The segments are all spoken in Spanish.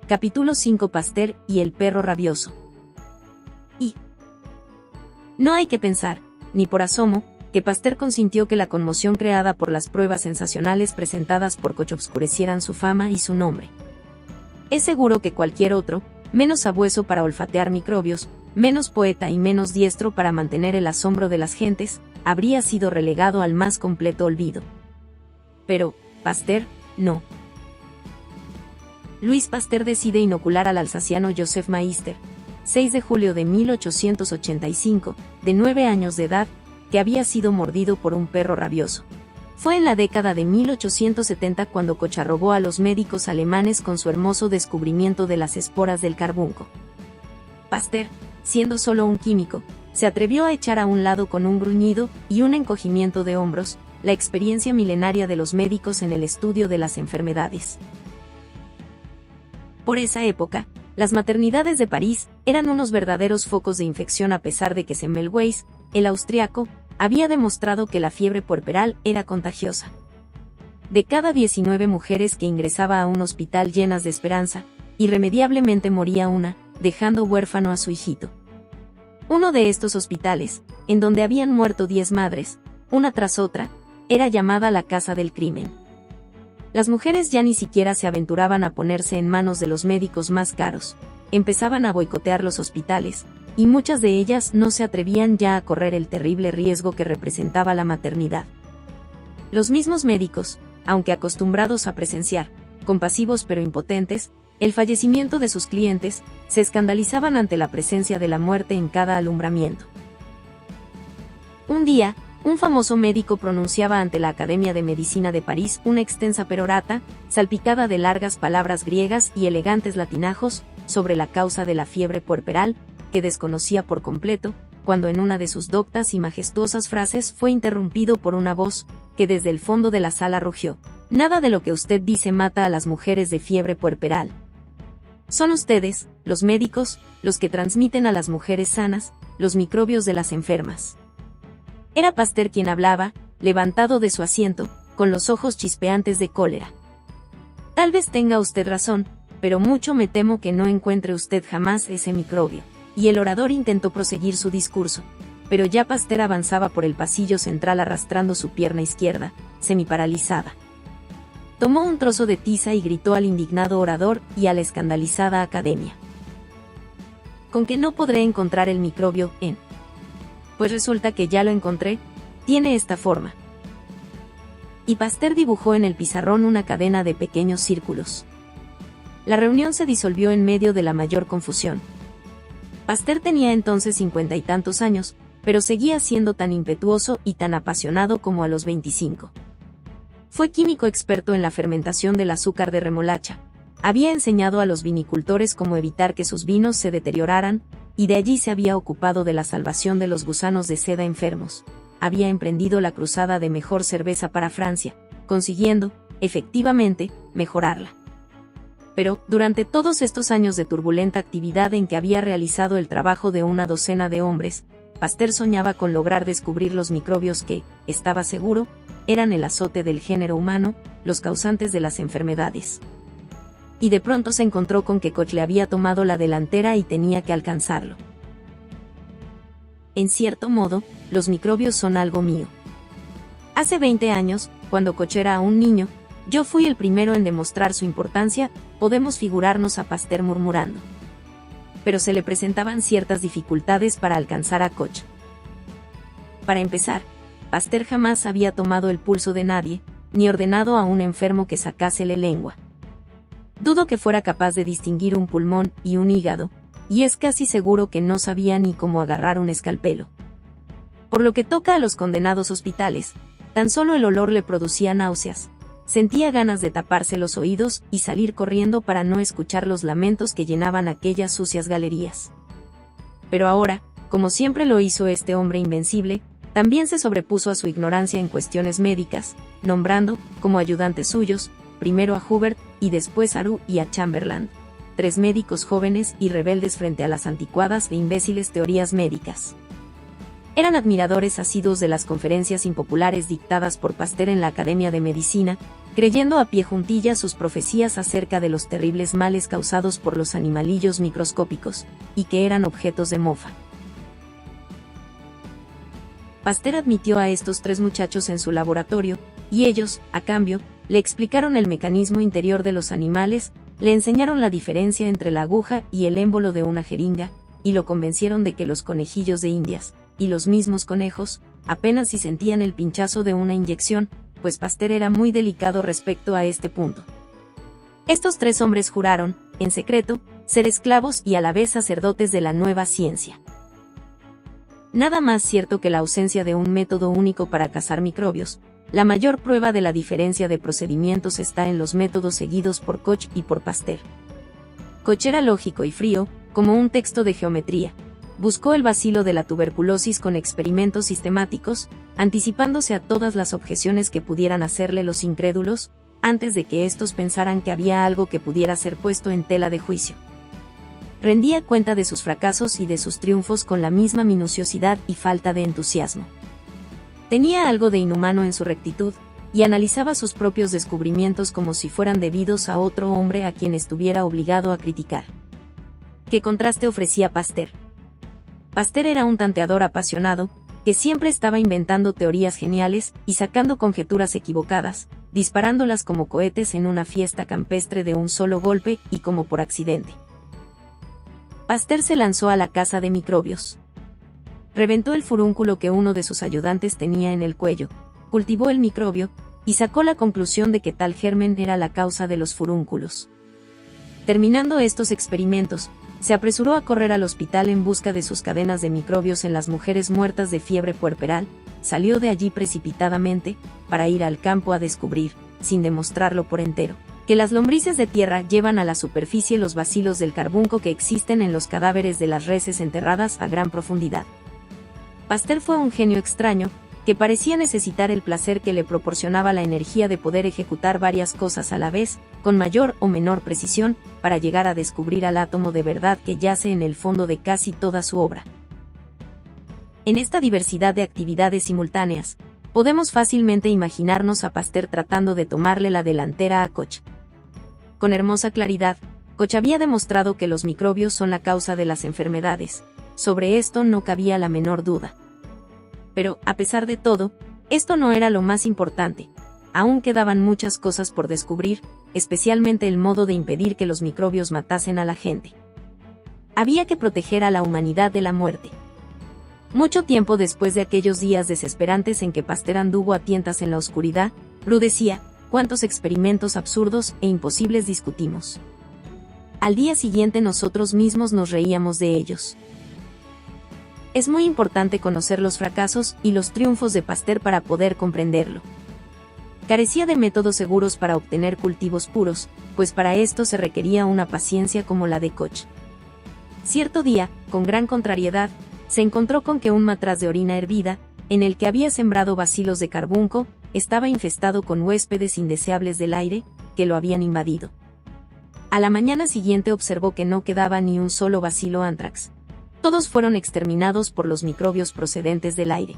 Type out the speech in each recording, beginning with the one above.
Capítulo 5. Pasteur y el perro rabioso. Y no hay que pensar, ni por asomo, que Pasteur consintió que la conmoción creada por las pruebas sensacionales presentadas por Koch obscurecieran su fama y su nombre. Es seguro que cualquier otro, menos sabueso para olfatear microbios, menos poeta y menos diestro para mantener el asombro de las gentes, habría sido relegado al más completo olvido. Pero Pasteur, no. Louis Pasteur decide inocular al alsaciano Joseph Meister, 6 de julio de 1885, de 9 años de edad, que había sido mordido por un perro rabioso. Fue en la década de 1870 cuando Koch arrobó a los médicos alemanes con su hermoso descubrimiento de las esporas del carbunco. Pasteur, siendo solo un químico, se atrevió a echar a un lado con un gruñido y un encogimiento de hombros la experiencia milenaria de los médicos en el estudio de las enfermedades. Por esa época, las maternidades de París eran unos verdaderos focos de infección a pesar de que Semmelweis, el austriaco, había demostrado que la fiebre puerperal era contagiosa. De cada 19 mujeres que ingresaba a un hospital llenas de esperanza, irremediablemente moría una, dejando huérfano a su hijito. Uno de estos hospitales, en donde habían muerto 10 madres, una tras otra, era llamada la casa del crimen. Las mujeres ya ni siquiera se aventuraban a ponerse en manos de los médicos más caros, empezaban a boicotear los hospitales, y muchas de ellas no se atrevían ya a correr el terrible riesgo que representaba la maternidad. Los mismos médicos, aunque acostumbrados a presenciar, compasivos pero impotentes, el fallecimiento de sus clientes, se escandalizaban ante la presencia de la muerte en cada alumbramiento. Un día, un famoso médico pronunciaba ante la Academia de Medicina de París una extensa perorata, salpicada de largas palabras griegas y elegantes latinajos, sobre la causa de la fiebre puerperal, que desconocía por completo, cuando en una de sus doctas y majestuosas frases fue interrumpido por una voz, que desde el fondo de la sala rugió: «Nada de lo que usted dice mata a las mujeres de fiebre puerperal. Son ustedes, los médicos, los que transmiten a las mujeres sanas, los microbios de las enfermas». Era Pasteur quien hablaba, levantado de su asiento, con los ojos chispeantes de cólera. Tal vez tenga usted razón, pero mucho me temo que no encuentre usted jamás ese microbio. Y el orador intentó proseguir su discurso, pero ya Pasteur avanzaba por el pasillo central arrastrando su pierna izquierda, semiparalizada. Tomó un trozo de tiza y gritó al indignado orador y a la escandalizada academia: «¿Con que no podré encontrar el microbio en? Pues resulta que ya lo encontré, tiene esta forma». Y Pasteur dibujó en el pizarrón una cadena de pequeños círculos. La reunión se disolvió en medio de la mayor confusión. Pasteur tenía entonces 50 y tantos años, pero seguía siendo tan impetuoso y tan apasionado como a los 25. Fue químico experto en la fermentación del azúcar de remolacha. Había enseñado a los vinicultores cómo evitar que sus vinos se deterioraran, y de allí se había ocupado de la salvación de los gusanos de seda enfermos. Había emprendido la cruzada de mejor cerveza para Francia, consiguiendo, efectivamente, mejorarla. Pero, durante todos estos años de turbulenta actividad en que había realizado el trabajo de una docena de hombres, Pasteur soñaba con lograr descubrir los microbios que, estaba seguro, eran el azote del género humano, los causantes de las enfermedades. Y de pronto se encontró con que Koch le había tomado la delantera y tenía que alcanzarlo. En cierto modo, los microbios son algo mío. Hace 20 años, cuando Koch era aún niño, yo fui el primero en demostrar su importancia. Podemos figurarnos a Pasteur murmurando. Pero se le presentaban ciertas dificultades para alcanzar a Koch. Para empezar, Pasteur jamás había tomado el pulso de nadie, ni ordenado a un enfermo que sacásele lengua. Dudo que fuera capaz de distinguir un pulmón y un hígado, y es casi seguro que no sabía ni cómo agarrar un escalpelo. Por lo que toca a los condenados hospitales, tan solo el olor le producía náuseas. Sentía ganas de taparse los oídos y salir corriendo para no escuchar los lamentos que llenaban aquellas sucias galerías. Pero ahora, como siempre lo hizo este hombre invencible, también se sobrepuso a su ignorancia en cuestiones médicas, nombrando, como ayudantes suyos, primero a Hubert y después a Roux y a Chamberland, 3 médicos jóvenes y rebeldes frente a las anticuadas e imbéciles teorías médicas. Eran admiradores asiduos de las conferencias impopulares dictadas por Pasteur en la Academia de Medicina, creyendo a pie juntillas sus profecías acerca de los terribles males causados por los animalillos microscópicos, y que eran objetos de mofa. Pasteur admitió a estos 3 muchachos en su laboratorio, y ellos, a cambio, le explicaron el mecanismo interior de los animales, le enseñaron la diferencia entre la aguja y el émbolo de una jeringa, y lo convencieron de que los conejillos de Indias, y los mismos conejos, apenas si sentían el pinchazo de una inyección, pues Pasteur era muy delicado respecto a este punto. Estos 3 hombres juraron, en secreto, ser esclavos y a la vez sacerdotes de la nueva ciencia. Nada más cierto que la ausencia de un método único para cazar microbios. La mayor prueba de la diferencia de procedimientos está en los métodos seguidos por Koch y por Pasteur. Koch era lógico y frío, como un texto de geometría. Buscó el bacilo de la tuberculosis con experimentos sistemáticos, anticipándose a todas las objeciones que pudieran hacerle los incrédulos, antes de que éstos pensaran que había algo que pudiera ser puesto en tela de juicio. Rendía cuenta de sus fracasos y de sus triunfos con la misma minuciosidad y falta de entusiasmo. Tenía algo de inhumano en su rectitud, y analizaba sus propios descubrimientos como si fueran debidos a otro hombre a quien estuviera obligado a criticar. ¿Qué contraste ofrecía Pasteur? Pasteur era un tanteador apasionado, que siempre estaba inventando teorías geniales y sacando conjeturas equivocadas, disparándolas como cohetes en una fiesta campestre de un solo golpe y como por accidente. Pasteur se lanzó a la caza de microbios. Reventó el furúnculo que uno de sus ayudantes tenía en el cuello, cultivó el microbio, y sacó la conclusión de que tal germen era la causa de los furúnculos. Terminando estos experimentos, se apresuró a correr al hospital en busca de sus cadenas de microbios en las mujeres muertas de fiebre puerperal, salió de allí precipitadamente, para ir al campo a descubrir, sin demostrarlo por entero, que las lombrices de tierra llevan a la superficie los bacilos del carbunco que existen en los cadáveres de las reses enterradas a gran profundidad. Pasteur fue un genio extraño, que parecía necesitar el placer que le proporcionaba la energía de poder ejecutar varias cosas a la vez, con mayor o menor precisión, para llegar a descubrir al átomo de verdad que yace en el fondo de casi toda su obra. En esta diversidad de actividades simultáneas, podemos fácilmente imaginarnos a Pasteur tratando de tomarle la delantera a Koch. Con hermosa claridad, Koch había demostrado que los microbios son la causa de las enfermedades. Sobre esto no cabía la menor duda. Pero, a pesar de todo, esto no era lo más importante. Aún quedaban muchas cosas por descubrir, especialmente el modo de impedir que los microbios matasen a la gente. Había que proteger a la humanidad de la muerte. Mucho tiempo después de aquellos días desesperantes en que Pasteur anduvo a tientas en la oscuridad, Roux decía, cuántos experimentos absurdos e imposibles discutimos. Al día siguiente nosotros mismos nos reíamos de ellos. Es muy importante conocer los fracasos y los triunfos de Pasteur para poder comprenderlo. Carecía de métodos seguros para obtener cultivos puros, pues para esto se requería una paciencia como la de Koch. Cierto día, con gran contrariedad, se encontró con que un matraz de orina hervida, en el que había sembrado bacilos de carbunco, estaba infestado con huéspedes indeseables del aire, que lo habían invadido. A la mañana siguiente observó que no quedaba ni un solo bacilo anthrax. Todos fueron exterminados por los microbios procedentes del aire.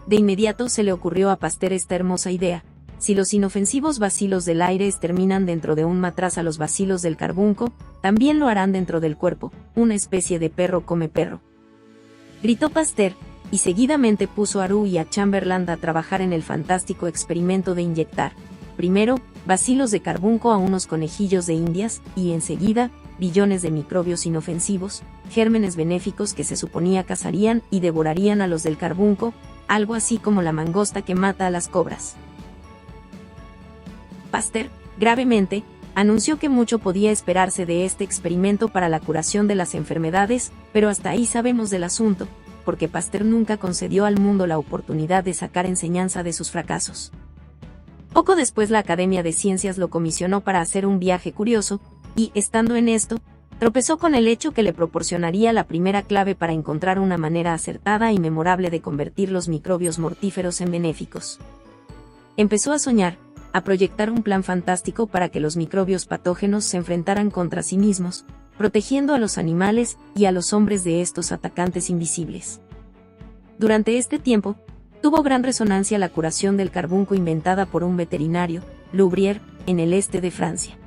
De inmediato se le ocurrió a Pasteur esta hermosa idea: si los inofensivos bacilos del aire exterminan dentro de un matraz a los bacilos del carbunco, también lo harán dentro del cuerpo, una especie de perro come perro. Gritó Pasteur, y seguidamente puso a Roux y a Chamberland a trabajar en el fantástico experimento de inyectar, primero, bacilos de carbunco a unos conejillos de Indias, y enseguida, billones de microbios inofensivos, gérmenes benéficos que se suponía cazarían y devorarían a los del carbunco, algo así como la mangosta que mata a las cobras. Pasteur, gravemente, anunció que mucho podía esperarse de este experimento para la curación de las enfermedades, pero hasta ahí sabemos del asunto, porque Pasteur nunca concedió al mundo la oportunidad de sacar enseñanza de sus fracasos. Poco después la Academia de Ciencias lo comisionó para hacer un viaje curioso, y, estando en esto, tropezó con el hecho que le proporcionaría la primera clave para encontrar una manera acertada y memorable de convertir los microbios mortíferos en benéficos. Empezó a soñar, a proyectar un plan fantástico para que los microbios patógenos se enfrentaran contra sí mismos, protegiendo a los animales y a los hombres de estos atacantes invisibles. Durante este tiempo, Tuvo gran resonancia la curación del carbunco inventada por un veterinario, Loubrier, en el este de Francia.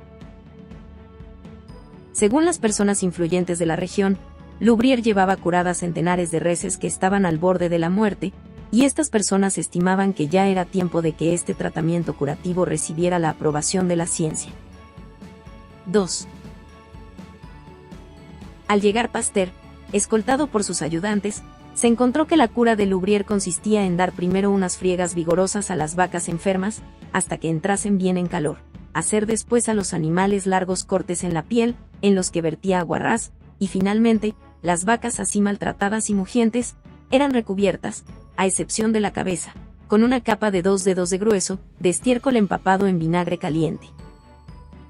Según las personas influyentes de la región, Loubrier llevaba curadas centenares de reses que estaban al borde de la muerte, y estas personas estimaban que ya era tiempo de que este tratamiento curativo recibiera la aprobación de la ciencia. 2. Al llegar Pasteur, escoltado por sus ayudantes, se encontró que la cura de Loubrier consistía en dar primero unas friegas vigorosas a las vacas enfermas, hasta que entrasen bien en calor, hacer después a los animales largos cortes en la piel, en los que vertía agua ras, y finalmente, las vacas así maltratadas y mugientes, eran recubiertas, a excepción de la cabeza, con una capa de 2 dedos de grueso, de estiércol empapado en vinagre caliente.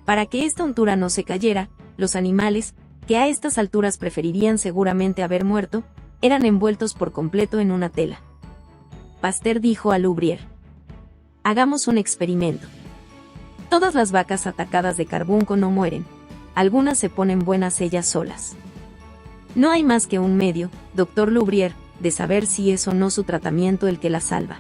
Para que esta untura no se cayera, los animales, que a estas alturas preferirían seguramente haber muerto, eran envueltos por completo en una tela. Pasteur dijo a Loubrier: hagamos un experimento. Todas las vacas atacadas de carbunco no mueren, algunas se ponen buenas ellas solas. No hay más que un medio, doctor Loubrier, de saber si es o no su tratamiento el que las salva.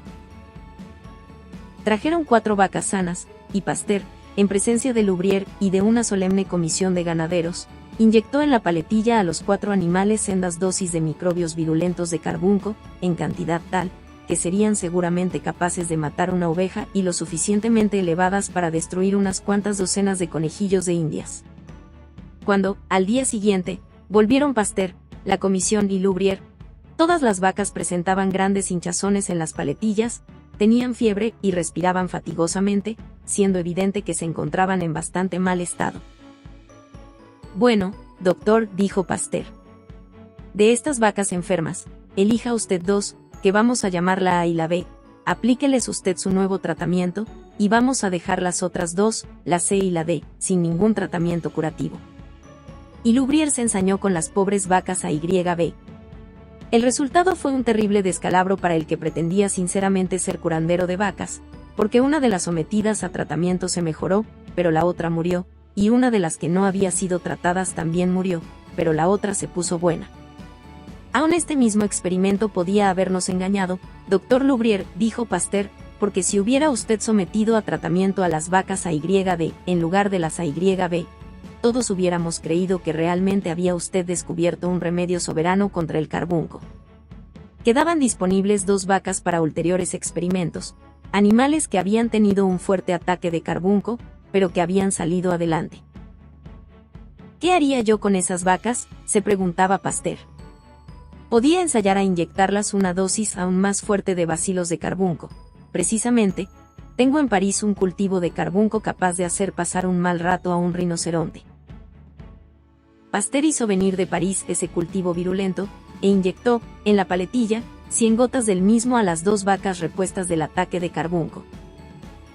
Trajeron 4 vacas sanas, y Pasteur, en presencia de Loubrier y de una solemne comisión de ganaderos, inyectó en la paletilla a los 4 animales sendas dosis de microbios virulentos de carbunco, en cantidad tal, que serían seguramente capaces de matar una oveja y lo suficientemente elevadas para destruir unas cuantas docenas de conejillos de Indias. Cuando, al día siguiente, volvieron Pasteur, la comisión y Loubrier, todas las vacas presentaban grandes hinchazones en las paletillas, tenían fiebre y respiraban fatigosamente, siendo evidente que se encontraban en bastante mal estado. Bueno, doctor, dijo Pasteur. De estas vacas enfermas, elija usted 2, que vamos a llamar la A y la B, aplíqueles usted su nuevo tratamiento, y vamos a dejar las otras 2, la C y la D, sin ningún tratamiento curativo. Y Loubrier se ensañó con las pobres vacas A y B. El resultado fue un terrible descalabro para el que pretendía sinceramente ser curandero de vacas, porque una de las sometidas a tratamiento se mejoró, pero la otra murió, y una de las que no había sido tratadas también murió, pero la otra se puso buena. Aún este mismo experimento podía habernos engañado, doctor Loubrier, dijo Pasteur, porque si hubiera usted sometido a tratamiento a las vacas AYD, en lugar de las AYB, todos hubiéramos creído que realmente había usted descubierto un remedio soberano contra el carbunco. Quedaban disponibles 2 vacas para ulteriores experimentos, animales que habían tenido un fuerte ataque de carbunco, pero que habían salido adelante. ¿Qué haría yo con esas vacas?, se preguntaba Pasteur. Podía ensayar a inyectarlas una dosis aún más fuerte de bacilos de carbunco. Precisamente, tengo en París un cultivo de carbunco capaz de hacer pasar un mal rato a un rinoceronte. Pasteur hizo venir de París ese cultivo virulento, e inyectó, en la paletilla, 100 gotas del mismo a las 2 vacas repuestas del ataque de carbunco.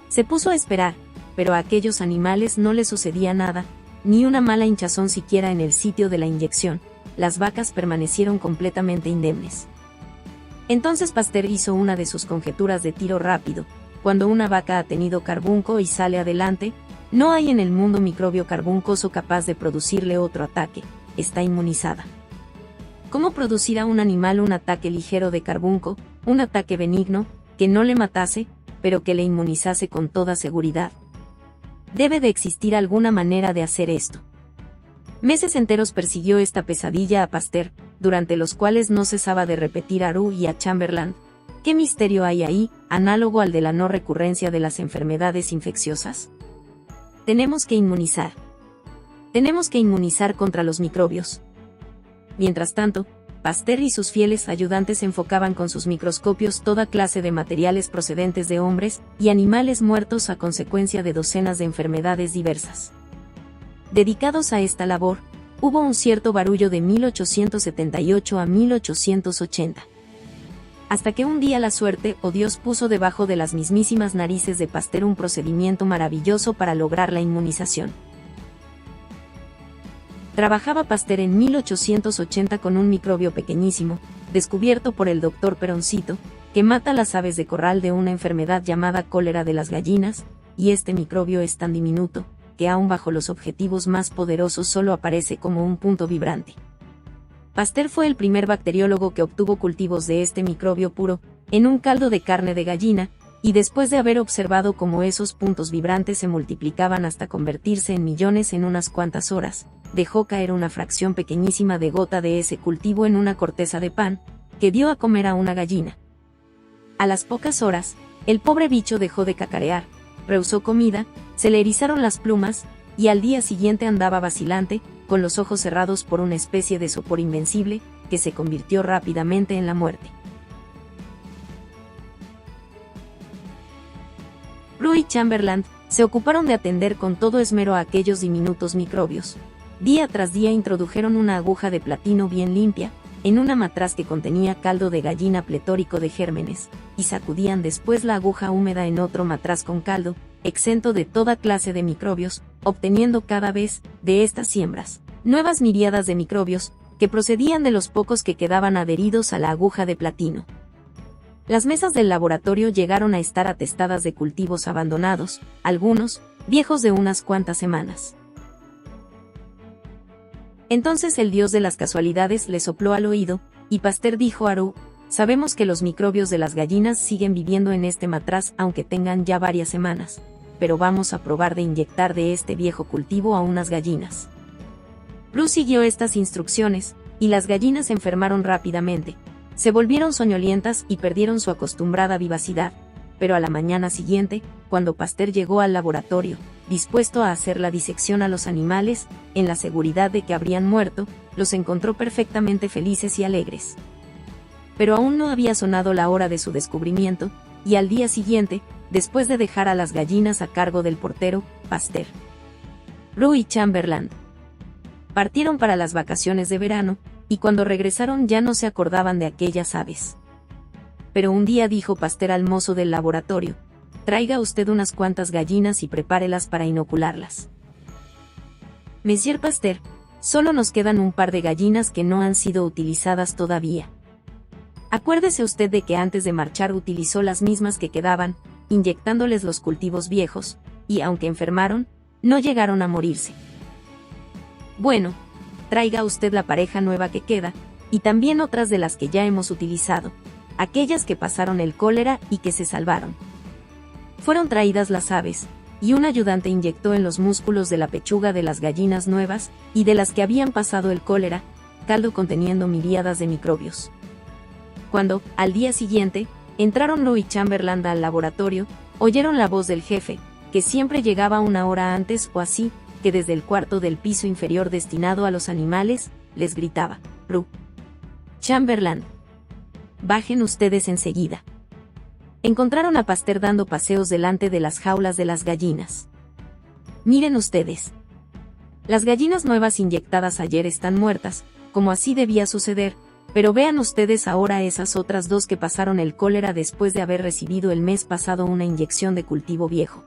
Se puso a esperar, pero a aquellos animales no les sucedía nada, ni una mala hinchazón siquiera en el sitio de la inyección. Las vacas permanecieron completamente indemnes. Entonces Pasteur hizo una de sus conjeturas de tiro rápido: cuando una vaca ha tenido carbunco y sale adelante, no hay en el mundo microbio carbuncoso capaz de producirle otro ataque, está inmunizada. ¿Cómo producir a un animal un ataque ligero de carbunco, un ataque benigno, que no le matase, pero que le inmunizase con toda seguridad? Debe de existir alguna manera de hacer esto. Meses enteros persiguió esta pesadilla a Pasteur, durante los cuales no cesaba de repetir a Roux y a Chamberlain: ¿qué misterio hay ahí, análogo al de la no recurrencia de las enfermedades infecciosas? Tenemos que inmunizar. Tenemos que inmunizar contra los microbios. Mientras tanto, Pasteur y sus fieles ayudantes enfocaban con sus microscopios toda clase de materiales procedentes de hombres y animales muertos a consecuencia de docenas de enfermedades diversas. Dedicados a esta labor, hubo un cierto barullo de 1878 a 1880. Hasta que un día la suerte o Dios puso debajo de las mismísimas narices de Pasteur un procedimiento maravilloso para lograr la inmunización. Trabajaba Pasteur en 1880 con un microbio pequeñísimo, descubierto por el doctor Peroncito, que mata las aves de corral de una enfermedad llamada cólera de las gallinas, y este microbio es tan diminuto, que aún bajo los objetivos más poderosos solo aparece como un punto vibrante. Pasteur fue el primer bacteriólogo que obtuvo cultivos de este microbio puro, en un caldo de carne de gallina, y después de haber observado cómo esos puntos vibrantes se multiplicaban hasta convertirse en millones en unas cuantas horas, dejó caer una fracción pequeñísima de gota de ese cultivo en una corteza de pan, que dio a comer a una gallina. A las pocas horas, el pobre bicho dejó de cacarear, rehusó comida, se le erizaron las plumas, y al día siguiente andaba vacilante, con los ojos cerrados por una especie de sopor invencible, que se convirtió rápidamente en la muerte. Prue y Chamberlain se ocuparon de atender con todo esmero a aquellos diminutos microbios. Día tras día introdujeron una aguja de platino bien limpia, en una matraz que contenía caldo de gallina pletórico de gérmenes, y sacudían después la aguja húmeda en otro matraz con caldo, exento de toda clase de microbios, obteniendo cada vez, de estas siembras, nuevas miríadas de microbios, que procedían de los pocos que quedaban adheridos a la aguja de platino. Las mesas del laboratorio llegaron a estar atestadas de cultivos abandonados, algunos, viejos de unas cuantas semanas. Entonces el dios de las casualidades le sopló al oído, y Pasteur dijo a Roux: sabemos que los microbios de las gallinas siguen viviendo en este matraz aunque tengan ya varias semanas, pero vamos a probar de inyectar de este viejo cultivo a unas gallinas. Roux siguió estas instrucciones, y las gallinas se enfermaron rápidamente, se volvieron soñolientas y perdieron su acostumbrada vivacidad, pero a la mañana siguiente, cuando Pasteur llegó al laboratorio, dispuesto a hacer la disección a los animales, en la seguridad de que habrían muerto, los encontró perfectamente felices y alegres. Pero aún no había sonado la hora de su descubrimiento, y al día siguiente, después de dejar a las gallinas a cargo del portero, Pasteur, Roux y Chamberlain partieron para las vacaciones de verano, y cuando regresaron ya no se acordaban de aquellas aves. Pero un día dijo Pasteur al mozo del laboratorio: traiga usted unas cuantas gallinas y prepárelas para inocularlas. Monsieur Pasteur, solo nos quedan un par de gallinas que no han sido utilizadas todavía. Acuérdese usted de que antes de marchar utilizó las mismas que quedaban, inyectándoles los cultivos viejos, y aunque enfermaron, no llegaron a morirse. Bueno, traiga usted la pareja nueva que queda, y también otras de las que ya hemos utilizado, aquellas que pasaron el cólera y que se salvaron. Fueron traídas las aves, y un ayudante inyectó en los músculos de la pechuga de las gallinas nuevas, y de las que habían pasado el cólera, caldo conteniendo miríadas de microbios. Cuando, al día siguiente, entraron Roux y Chamberlain al laboratorio, oyeron la voz del jefe, que siempre llegaba una hora antes o así, que desde el cuarto del piso inferior destinado a los animales, les gritaba: Roux, Chamberlain, bajen ustedes enseguida. Encontraron a Pasteur dando paseos delante de las jaulas de las gallinas. Miren ustedes. Las gallinas nuevas inyectadas ayer están muertas, como así debía suceder, pero vean ustedes ahora esas otras dos que pasaron el cólera después de haber recibido el mes pasado una inyección de cultivo viejo.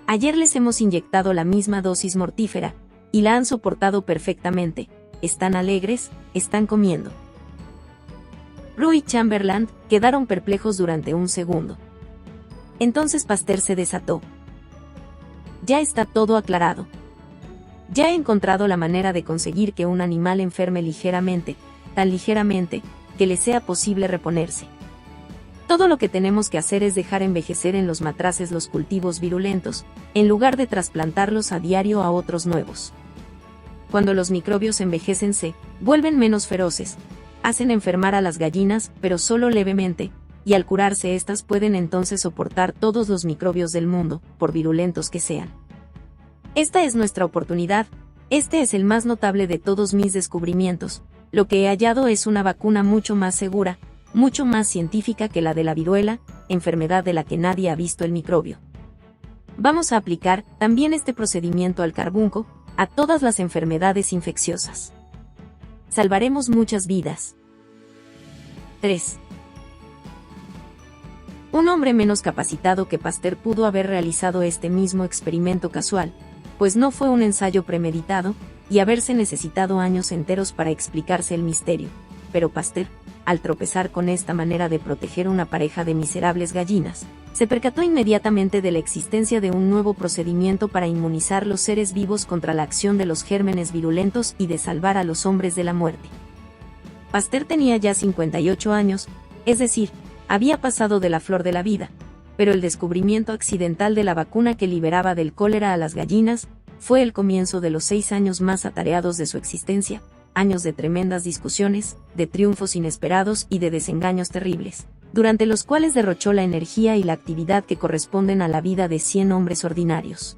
Ayer les hemos inyectado la misma dosis mortífera, y la han soportado perfectamente, están alegres, están comiendo. Roux y Chamberlain quedaron perplejos durante un segundo. Entonces Pasteur se desató. Ya está todo aclarado. Ya he encontrado la manera de conseguir que un animal enferme ligeramente, tan ligeramente, que le sea posible reponerse. Todo lo que tenemos que hacer es dejar envejecer en los matraces los cultivos virulentos, en lugar de trasplantarlos a diario a otros nuevos. Cuando los microbios envejecen se vuelven menos feroces, hacen enfermar a las gallinas, pero solo levemente, y al curarse estas pueden entonces soportar todos los microbios del mundo, por virulentos que sean. Esta es nuestra oportunidad, este es el más notable de todos mis descubrimientos. Lo que he hallado es una vacuna mucho más segura, mucho más científica que la de la viruela, enfermedad de la que nadie ha visto el microbio. Vamos a aplicar también este procedimiento al carbunco, a todas las enfermedades infecciosas. Salvaremos muchas vidas. 3. Un hombre menos capacitado que Pasteur pudo haber realizado este mismo experimento casual, pues no fue un ensayo premeditado, y haberse necesitado años enteros para explicarse el misterio. Pero Pasteur, al tropezar con esta manera de proteger una pareja de miserables gallinas, se percató inmediatamente de la existencia de un nuevo procedimiento para inmunizar los seres vivos contra la acción de los gérmenes virulentos y de salvar a los hombres de la muerte. Pasteur tenía ya 58 años, es decir, había pasado de la flor de la vida, pero el descubrimiento accidental de la vacuna que liberaba del cólera a las gallinas fue el comienzo de los 6 años más atareados de su existencia, años de tremendas discusiones, de triunfos inesperados y de desengaños terribles, durante los cuales derrochó la energía y la actividad que corresponden a la vida de 100 hombres ordinarios.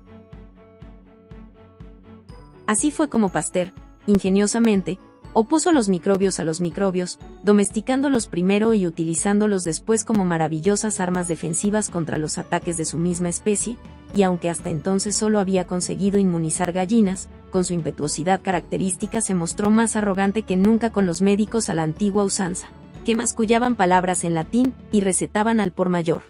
Así fue como Pasteur, ingeniosamente, opuso los microbios a los microbios, domesticándolos primero y utilizándolos después como maravillosas armas defensivas contra los ataques de su misma especie, y aunque hasta entonces solo había conseguido inmunizar gallinas, con su impetuosidad característica se mostró más arrogante que nunca con los médicos a la antigua usanza, que mascullaban palabras en latín y recetaban al por mayor.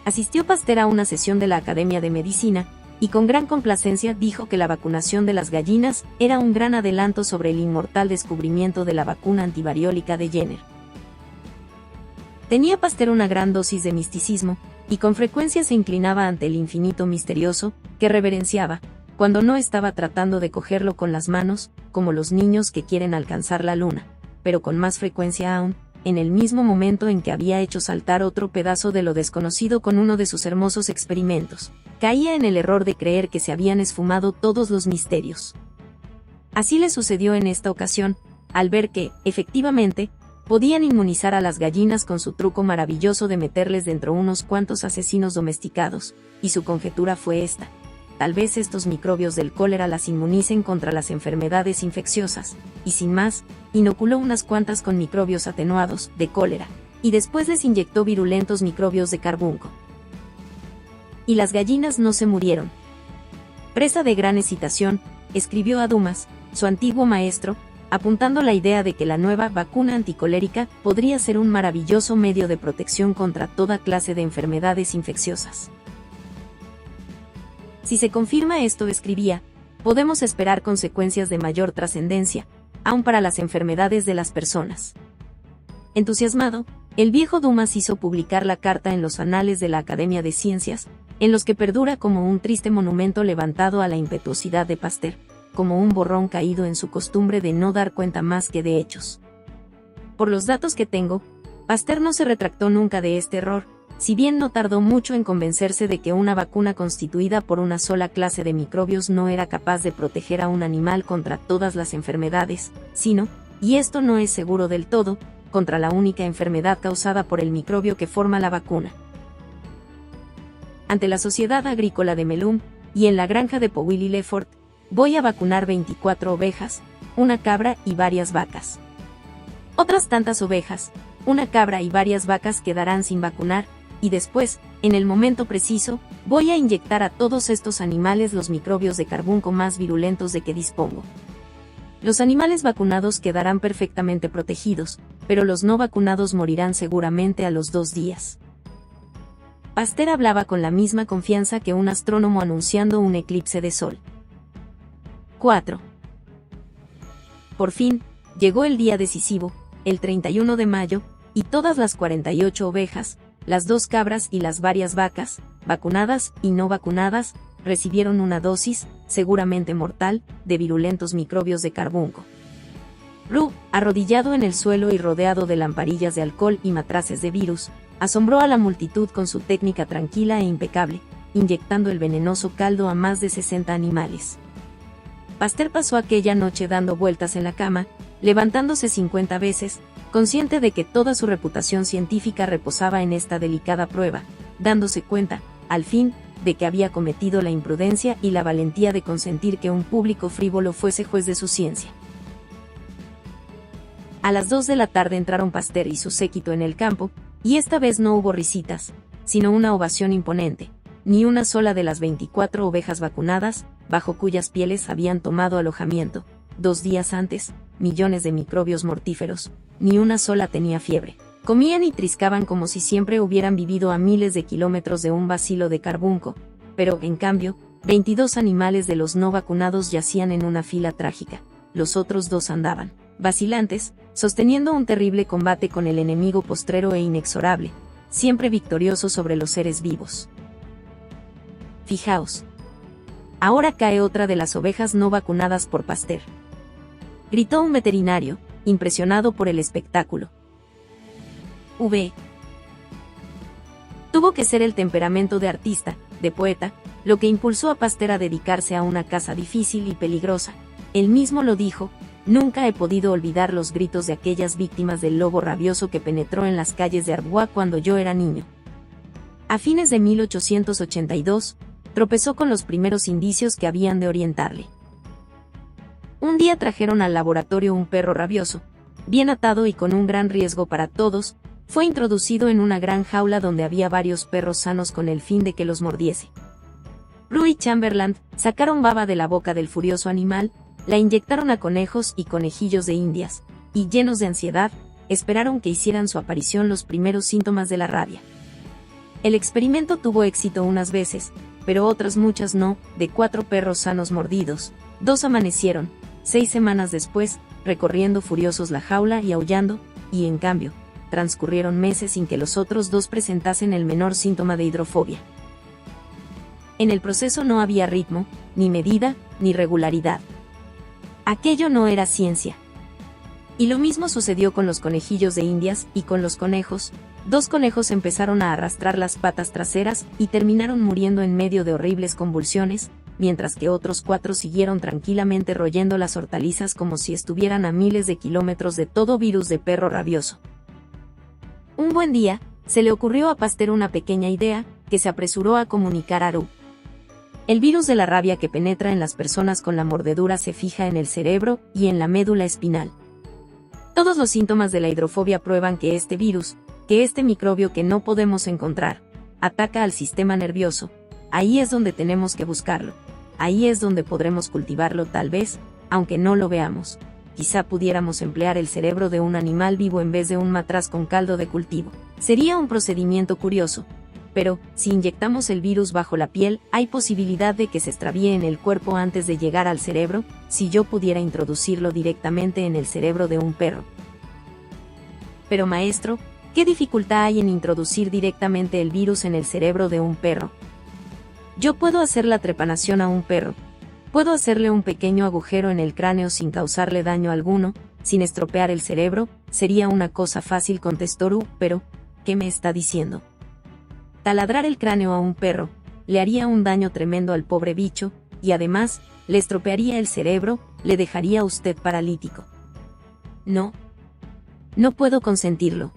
Asistió Pasteur a una sesión de la Academia de Medicina, y con gran complacencia dijo que la vacunación de las gallinas era un gran adelanto sobre el inmortal descubrimiento de la vacuna antivariólica de Jenner. Tenía Pasteur una gran dosis de misticismo, y con frecuencia se inclinaba ante el infinito misterioso, que reverenciaba, cuando no estaba tratando de cogerlo con las manos, como los niños que quieren alcanzar la luna, pero con más frecuencia aún, en el mismo momento en que había hecho saltar otro pedazo de lo desconocido con uno de sus hermosos experimentos, caía en el error de creer que se habían esfumado todos los misterios. Así le sucedió en esta ocasión, al ver que, efectivamente, podían inmunizar a las gallinas con su truco maravilloso de meterles dentro unos cuantos asesinos domesticados, y su conjetura fue esta: tal vez estos microbios del cólera las inmunicen contra las enfermedades infecciosas, y sin más, inoculó unas cuantas con microbios atenuados, de cólera, y después les inyectó virulentos microbios de carbunco. Y las gallinas no se murieron. Presa de gran excitación, escribió a Dumas, su antiguo maestro, apuntando la idea de que la nueva vacuna anticolérica podría ser un maravilloso medio de protección contra toda clase de enfermedades infecciosas. Si se confirma esto, escribía, podemos esperar consecuencias de mayor trascendencia, aun para las enfermedades de las personas. Entusiasmado, el viejo Dumas hizo publicar la carta en los anales de la Academia de Ciencias, en los que perdura como un triste monumento levantado a la impetuosidad de Pasteur, como un borrón caído en su costumbre de no dar cuenta más que de hechos. Por los datos que tengo, Pasteur no se retractó nunca de este error, si bien no tardó mucho en convencerse de que una vacuna constituida por una sola clase de microbios no era capaz de proteger a un animal contra todas las enfermedades, sino, y esto no es seguro del todo, contra la única enfermedad causada por el microbio que forma la vacuna. Ante la Sociedad Agrícola de Melun, y en la granja de Powilly Lefort, voy a vacunar 24 ovejas, una cabra y varias vacas. Otras tantas ovejas, una cabra y varias vacas quedarán sin vacunar, y después, en el momento preciso, voy a inyectar a todos estos animales los microbios de carbunco más virulentos de que dispongo. Los animales vacunados quedarán perfectamente protegidos, pero los no vacunados morirán seguramente a los 2 días. Pasteur hablaba con la misma confianza que un astrónomo anunciando un eclipse de sol. 4. Por fin, llegó el día decisivo, el 31 de mayo, y todas las 48 ovejas, las 2 cabras y las varias vacas, vacunadas y no vacunadas, recibieron una dosis, seguramente mortal, de virulentos microbios de carbunco. Roux, arrodillado en el suelo y rodeado de lamparillas de alcohol y matraces de virus, asombró a la multitud con su técnica tranquila e impecable, inyectando el venenoso caldo a más de 60 animales. Pasteur pasó aquella noche dando vueltas en la cama, levantándose 50 veces, consciente de que toda su reputación científica reposaba en esta delicada prueba, dándose cuenta, al fin, de que había cometido la imprudencia y la valentía de consentir que un público frívolo fuese juez de su ciencia. A las 2 de la tarde entraron Pasteur y su séquito en el campo, y esta vez no hubo risitas, sino una ovación imponente. Ni una sola de las 24 ovejas vacunadas, bajo cuyas pieles habían tomado alojamiento, 2 días antes, millones de microbios mortíferos, ni una sola tenía fiebre. Comían y triscaban como si siempre hubieran vivido a miles de kilómetros de un bacilo de carbunco, pero, en cambio, 22 animales de los no vacunados yacían en una fila trágica. Los otros 2 andaban, vacilantes, sosteniendo un terrible combate con el enemigo postrero e inexorable, siempre victorioso sobre los seres vivos. Fijaos. Ahora cae otra de las ovejas no vacunadas por Pasteur, gritó un veterinario, impresionado por el espectáculo. Tuvo que ser el temperamento de artista, de poeta, lo que impulsó a Pasteur a dedicarse a una caza difícil y peligrosa. Él mismo lo dijo: nunca he podido olvidar los gritos de aquellas víctimas del lobo rabioso que penetró en las calles de Arbois cuando yo era niño. A fines de 1882, tropezó con los primeros indicios que habían de orientarle. Un día trajeron al laboratorio un perro rabioso, bien atado y con un gran riesgo para todos. Fue introducido en una gran jaula donde había varios perros sanos con el fin de que los mordiese. Roux y Chamberlain sacaron baba de la boca del furioso animal, la inyectaron a conejos y conejillos de Indias, y llenos de ansiedad, esperaron que hicieran su aparición los primeros síntomas de la rabia. El experimento tuvo éxito unas veces, pero otras muchas no. De 4 perros sanos mordidos, 2 amanecieron, 6 semanas después, recorriendo furiosos la jaula y aullando, y en cambio, transcurrieron meses sin que los otros 2 presentasen el menor síntoma de hidrofobia. En el proceso no había ritmo, ni medida, ni regularidad. Aquello no era ciencia. Y lo mismo sucedió con los conejillos de Indias y con los conejos. 2 conejos empezaron a arrastrar las patas traseras y terminaron muriendo en medio de horribles convulsiones, mientras que otros 4 siguieron tranquilamente royendo las hortalizas como si estuvieran a miles de kilómetros de todo virus de perro rabioso. Un buen día, se le ocurrió a Pasteur una pequeña idea, que se apresuró a comunicar a Roux. El virus de la rabia que penetra en las personas con la mordedura se fija en el cerebro y en la médula espinal. Todos los síntomas de la hidrofobia prueban que este virus, que este microbio que no podemos encontrar, ataca al sistema nervioso. Ahí es donde tenemos que buscarlo. Ahí es donde podremos cultivarlo tal vez, aunque no lo veamos. Quizá pudiéramos emplear el cerebro de un animal vivo en vez de un matraz con caldo de cultivo. Sería un procedimiento curioso. Pero, si inyectamos el virus bajo la piel, hay posibilidad de que se extravíe en el cuerpo antes de llegar al cerebro. Si yo pudiera introducirlo directamente en el cerebro de un perro. Pero maestro, ¿qué dificultad hay en introducir directamente el virus en el cerebro de un perro? Yo puedo hacer la trepanación a un perro. Puedo hacerle un pequeño agujero en el cráneo sin causarle daño alguno, sin estropear el cerebro. Sería una cosa fácil, contestó Roux, pero, ¿qué me está diciendo? Taladrar el cráneo a un perro, le haría un daño tremendo al pobre bicho, y además, le estropearía el cerebro, le dejaría a usted paralítico. No. No puedo consentirlo.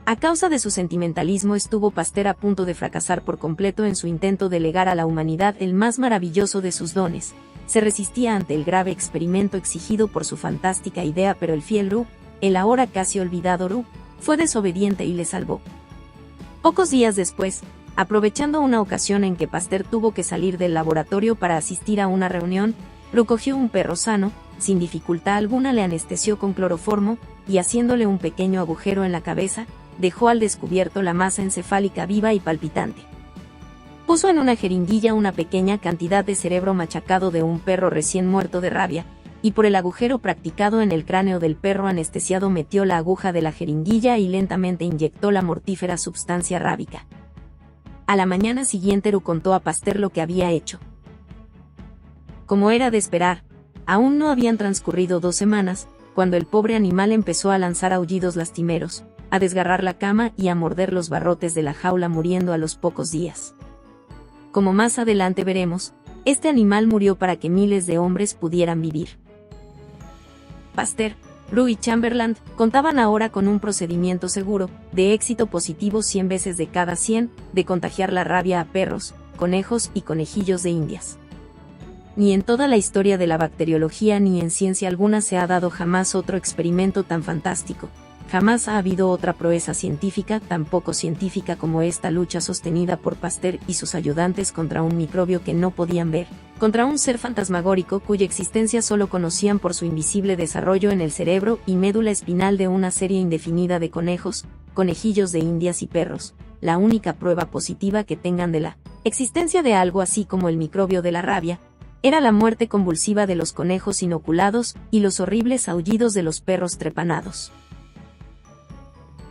A causa de su sentimentalismo estuvo Pasteur a punto de fracasar por completo en su intento de legar a la humanidad el más maravilloso de sus dones. Se resistía ante el grave experimento exigido por su fantástica idea, pero el fiel Roux, el ahora casi olvidado Roux, fue desobediente y le salvó. Pocos días después, aprovechando una ocasión en que Pasteur tuvo que salir del laboratorio para asistir a una reunión, Roux cogió un perro sano, sin dificultad alguna le anestesió con cloroformo, y haciéndole un pequeño agujero en la cabeza, dejó al descubierto la masa encefálica viva y palpitante. Puso en una jeringuilla una pequeña cantidad de cerebro machacado de un perro recién muerto de rabia, y por el agujero practicado en el cráneo del perro anestesiado metió la aguja de la jeringuilla y lentamente inyectó la mortífera sustancia rábica. A la mañana siguiente Roux contó a Pasteur lo que había hecho. Como era de esperar, aún no habían transcurrido 2 semanas, cuando el pobre animal empezó a lanzar aullidos lastimeros, a desgarrar la cama y a morder los barrotes de la jaula, muriendo a los pocos días. Como más adelante veremos, este animal murió para que miles de hombres pudieran vivir. Pasteur, Roux y Chamberlain contaban ahora con un procedimiento seguro, de éxito positivo 100 veces de cada 100, de contagiar la rabia a perros, conejos y conejillos de Indias. Ni en toda la historia de la bacteriología ni en ciencia alguna se ha dado jamás otro experimento tan fantástico. Jamás ha habido otra proeza científica tan poco científica como esta lucha sostenida por Pasteur y sus ayudantes contra un microbio que no podían ver, contra un ser fantasmagórico cuya existencia solo conocían por su invisible desarrollo en el cerebro y médula espinal de una serie indefinida de conejos, conejillos de Indias y perros, la única prueba positiva que tengan de la existencia de algo así como el microbio de la rabia, era la muerte convulsiva de los conejos inoculados y los horribles aullidos de los perros trepanados.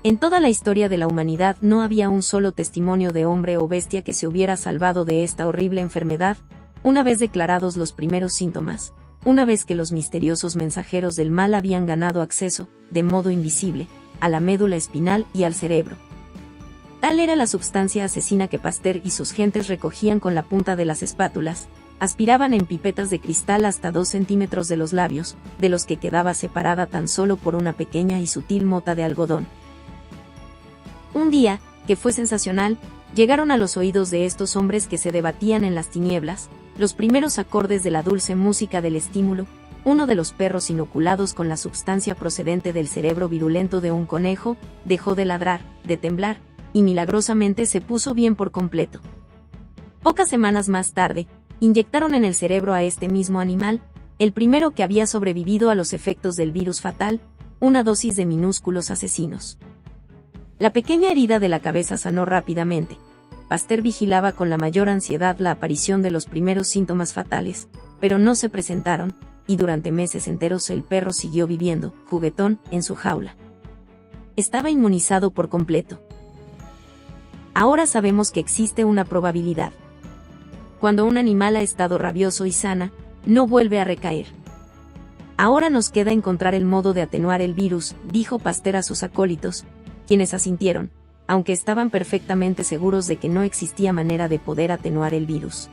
En toda la historia de la humanidad no había un solo testimonio de hombre o bestia que se hubiera salvado de esta horrible enfermedad, una vez declarados los primeros síntomas, una vez que los misteriosos mensajeros del mal habían ganado acceso, de modo invisible, a la médula espinal y al cerebro. Tal era la substancia asesina que Pasteur y sus gentes recogían con la punta de las espátulas, aspiraban en pipetas de cristal hasta 2 centímetros de los labios, de los que quedaba separada tan solo por una pequeña y sutil mota de algodón. Un día, que fue sensacional, llegaron a los oídos de estos hombres que se debatían en las tinieblas, los primeros acordes de la dulce música del estímulo. Uno de los perros inoculados con la substancia procedente del cerebro virulento de un conejo, dejó de ladrar, de temblar, y milagrosamente se puso bien por completo. Pocas semanas más tarde, inyectaron en el cerebro a este mismo animal, el primero que había sobrevivido a los efectos del virus fatal, una dosis de minúsculos asesinos. La pequeña herida de la cabeza sanó rápidamente. Pasteur vigilaba con la mayor ansiedad la aparición de los primeros síntomas fatales, pero no se presentaron, y durante meses enteros el perro siguió viviendo, juguetón, en su jaula. Estaba inmunizado por completo. Ahora sabemos que existe una probabilidad. Cuando un animal ha estado rabioso y sana, no vuelve a recaer. Ahora nos queda encontrar el modo de atenuar el virus, dijo Pasteur a sus acólitos, quienes asintieron, aunque estaban perfectamente seguros de que no existía manera de poder atenuar el virus.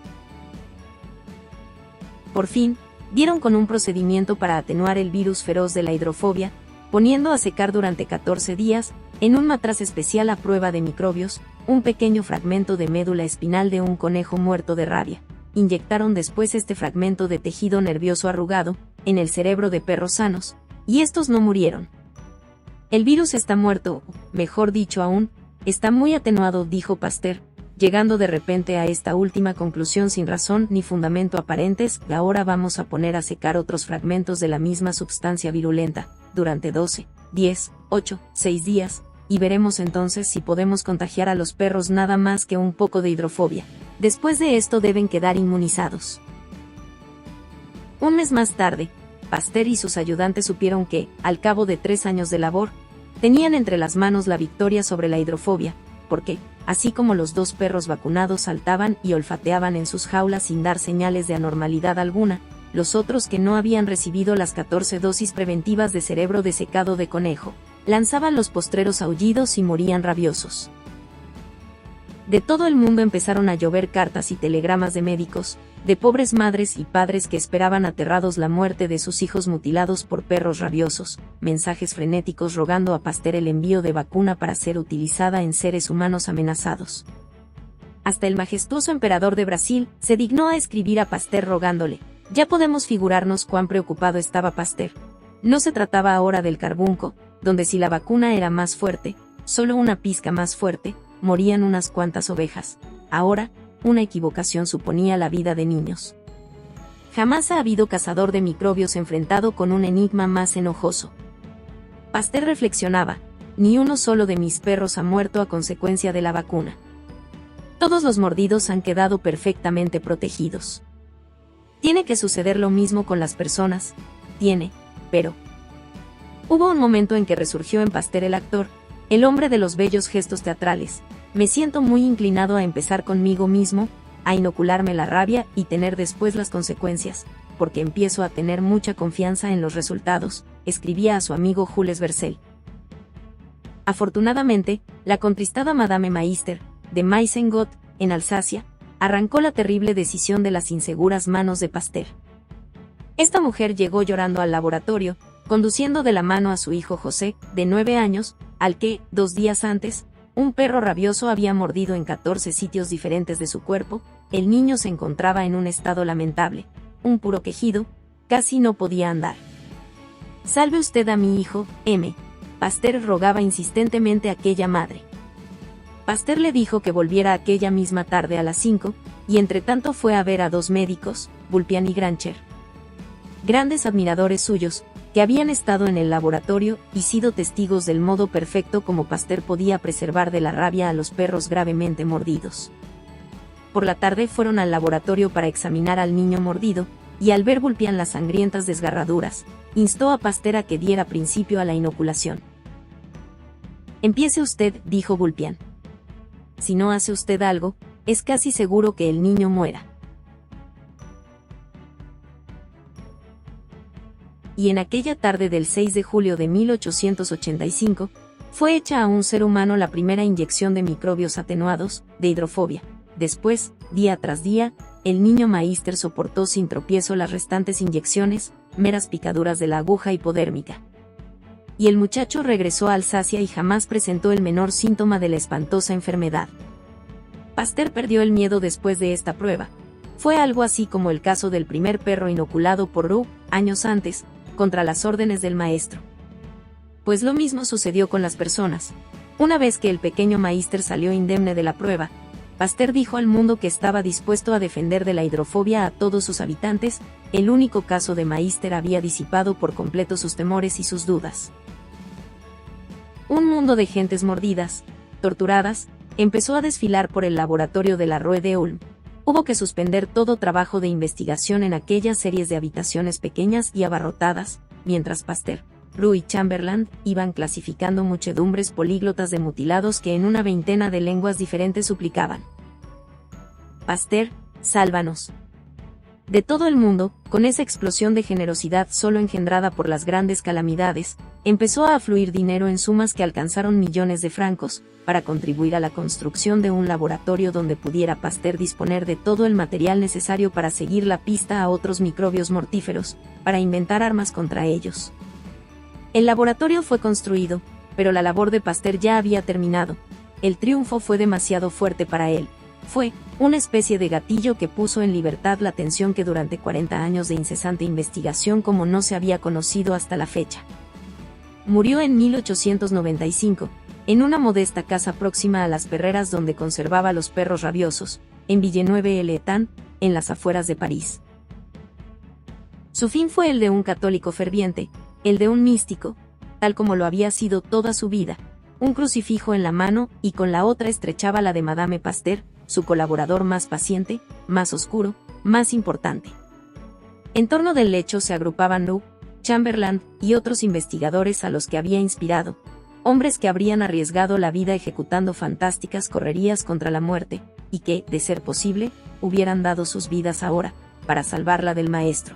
Por fin, dieron con un procedimiento para atenuar el virus feroz de la hidrofobia, poniendo a secar durante 14 días, en un matraz especial a prueba de microbios, un pequeño fragmento de médula espinal de un conejo muerto de rabia. Inyectaron después este fragmento de tejido nervioso arrugado, en el cerebro de perros sanos, y estos no murieron. El virus está muerto, mejor dicho aún, está muy atenuado, dijo Pasteur, llegando de repente a esta última conclusión sin razón ni fundamento aparentes. Ahora vamos a poner a secar otros fragmentos de la misma substancia virulenta, durante 12, 10, 8, 6 días, y veremos entonces si podemos contagiar a los perros nada más que un poco de hidrofobia. Después de esto deben quedar inmunizados. Un mes más tarde, Pasteur y sus ayudantes supieron que, al cabo de 3 años de labor, tenían entre las manos la victoria sobre la hidrofobia, porque, así como los 2 perros vacunados saltaban y olfateaban en sus jaulas sin dar señales de anormalidad alguna, los otros que no habían recibido las 14 dosis preventivas de cerebro desecado de conejo, lanzaban los postreros aullidos y morían rabiosos. De todo el mundo empezaron a llover cartas y telegramas de médicos, de pobres madres y padres que esperaban aterrados la muerte de sus hijos mutilados por perros rabiosos, mensajes frenéticos rogando a Pasteur el envío de vacuna para ser utilizada en seres humanos amenazados. Hasta el majestuoso emperador de Brasil se dignó a escribir a Pasteur rogándole. Ya podemos figurarnos cuán preocupado estaba Pasteur. No se trataba ahora del carbunco, donde si la vacuna era más fuerte, solo una pizca más fuerte, morían unas cuantas ovejas. Ahora, una equivocación suponía la vida de niños. Jamás ha habido cazador de microbios enfrentado con un enigma más enojoso. Pasteur reflexionaba, ni uno solo de mis perros ha muerto a consecuencia de la vacuna. Todos los mordidos han quedado perfectamente protegidos. Tiene que suceder lo mismo con las personas, pero... Hubo un momento en que resurgió en Pasteur el actor, el hombre de los bellos gestos teatrales. Me siento muy inclinado a empezar conmigo mismo, a inocularme la rabia y tener después las consecuencias, porque empiezo a tener mucha confianza en los resultados, escribía a su amigo Jules Bercel. Afortunadamente, la contristada Madame Meister, de Meisengot, en Alsacia, arrancó la terrible decisión de las inseguras manos de Pasteur. Esta mujer llegó llorando al laboratorio, conduciendo de la mano a su hijo José, de 9 años, al que, 2 días antes, un perro rabioso había mordido en 14 sitios diferentes de su cuerpo. El niño se encontraba en un estado lamentable, un puro quejido, casi no podía andar. «Salve usted a mi hijo, M», Pasteur rogaba insistentemente a aquella madre. Pasteur le dijo que volviera aquella misma tarde a las 5, y entretanto fue a ver a 2 médicos, Vulpian y Grancher. Grandes admiradores suyos, que habían estado en el laboratorio y sido testigos del modo perfecto como Pasteur podía preservar de la rabia a los perros gravemente mordidos. Por la tarde fueron al laboratorio para examinar al niño mordido, y al ver Vulpian las sangrientas desgarraduras, instó a Pasteur a que diera principio a la inoculación. «Empiece usted», dijo Vulpian. «Si no hace usted algo, es casi seguro que el niño muera». Y en aquella tarde del 6 de julio de 1885, Fue hecha a un ser humano la primera inyección de microbios atenuados, de hidrofobia. Después, día tras día, el niño Meister soportó sin tropiezo las restantes inyecciones, meras picaduras de la aguja hipodérmica. Y el muchacho regresó a Alsacia y jamás presentó el menor síntoma de la espantosa enfermedad. Pasteur perdió el miedo después de esta prueba. Fue algo así como el caso del primer perro inoculado por Roux, años antes, contra las órdenes del maestro. Pues lo mismo sucedió con las personas. Una vez que el pequeño Meister salió indemne de la prueba, Pasteur dijo al mundo que estaba dispuesto a defender de la hidrofobia a todos sus habitantes. El único caso de Meister había disipado por completo sus temores y sus dudas. Un mundo de gentes mordidas, torturadas, empezó a desfilar por el laboratorio de la Rue de Ulm. Hubo que suspender todo trabajo de investigación en aquellas series de habitaciones pequeñas y abarrotadas, mientras Pasteur, Roux y Chamberland iban clasificando muchedumbres políglotas de mutilados que en una veintena de lenguas diferentes suplicaban: Pasteur, sálvanos. De todo el mundo, con esa explosión de generosidad solo engendrada por las grandes calamidades, empezó a afluir dinero en sumas que alcanzaron millones de francos, para contribuir a la construcción de un laboratorio donde pudiera Pasteur disponer de todo el material necesario para seguir la pista a otros microbios mortíferos, para inventar armas contra ellos. El laboratorio fue construido, pero la labor de Pasteur ya había terminado. El triunfo fue demasiado fuerte para él. Fue una especie de gatillo que puso en libertad la tensión que durante 40 años de incesante investigación como no se había conocido hasta la fecha. Murió en 1895, en una modesta casa próxima a las perreras donde conservaba los perros rabiosos, en Villeneuve-l'Étang, en las afueras de París. Su fin fue el de un católico ferviente, el de un místico, tal como lo había sido toda su vida, un crucifijo en la mano y con la otra estrechaba la de Madame Pasteur, su colaborador más paciente, más oscuro, más importante. En torno del lecho se agrupaban Roux, Chamberland y otros investigadores a los que había inspirado, hombres que habrían arriesgado la vida ejecutando fantásticas correrías contra la muerte, y que, de ser posible, hubieran dado sus vidas ahora, para salvarla del maestro.